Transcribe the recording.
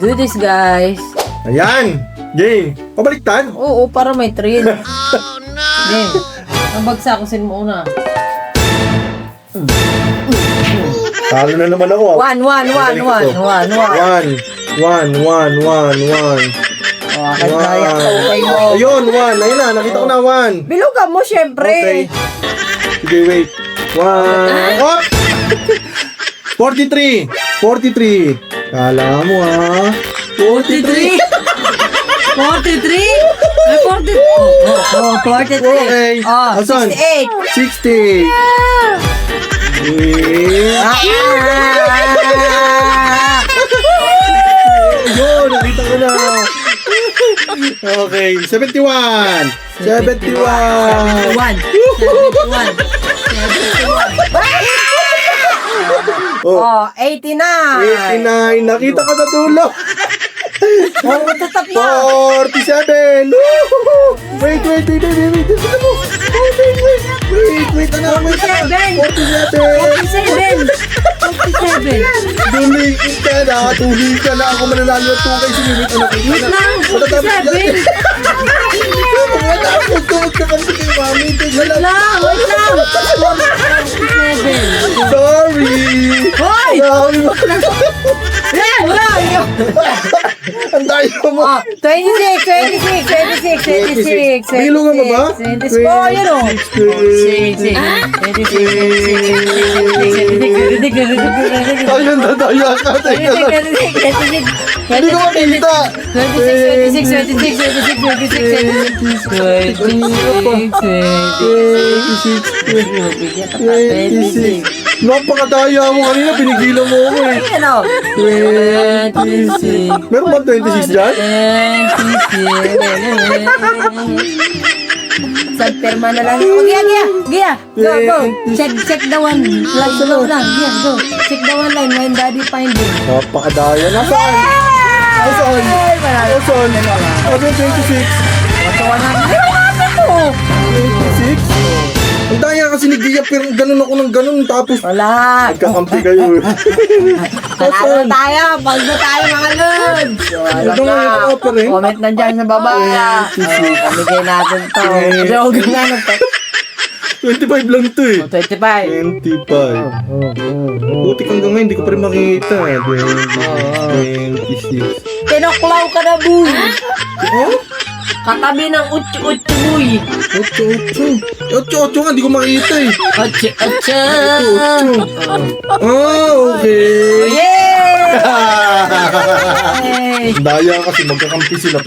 do this, guys. Ayan. Game. Pabaliktad. Oo, para may thrill. Game. Ang bagsakusin mo una. Talo na naman ako. 1, 1, 1, 1, 1, 1. 1. Oh, kaya ko kayo mo. Ayun, 1. Ayun na, nakita ko na 1. Bilugan mo, syempre. Okay. Sige, wait. 1. Oh! 43. 43. Kala mo ha. 43? 43? Ay, 43. Oh, 43. Okay. Oh, Asan? 68. 60. Ayun, nakita ko na. Okay, 71. 71. 71. Oh, 89. 89. Nakita ko na dulo. Oh, matatap na. 47. Woo! Wait. Wait, ano? 47. 47. Dumingin ka na. Tuloy ka na. Ako mananalo ng 2K. Sige, wait, ano? Wait lang, 47. Wala ako. Tuwag ka kasi kay mami. Wait lang. 47. Sorry. Hoy! Sorry. Wala. Ang tayo mo. Oh, 26. Bilugan mo ba? 26. Oh, yun o. 26. Ayun, dadaya ka. Hindi ko makita. 26. Napakadaya mo kanina. Pinigilan mo ako eh. Ano? 26. Meron ba 26 dyan? Sa perma na lang. Oh, Gia. Go. Check the one line. Go lang. Gia, go. Check the one line when daddy find you. Napakadaya. Nasaan? Nasaan? Nasaan? Ano 26? Wala ko. 26? Ang daya kasi ni Gia pero ganun ako ng ganun tapos Wala. nagkakampi kayo. Panalo na tayo. Pag na tayo mga lods. Ano nga yung offer eh? Comment na dyan sa baba. Pamigay natin to. Joke na nung 25 lang to eh. 25. 25. Buti hanggang ngayon, hindi ko pa rin makikita. 26. Tinoklaw ka na, boy. Oh? Katabi ng utsu-utsu, boy. 8 nga, hindi ko makikita eh. Utsu-utsu. 8. Okay. Yeah! Daya kasi magkakampi sila.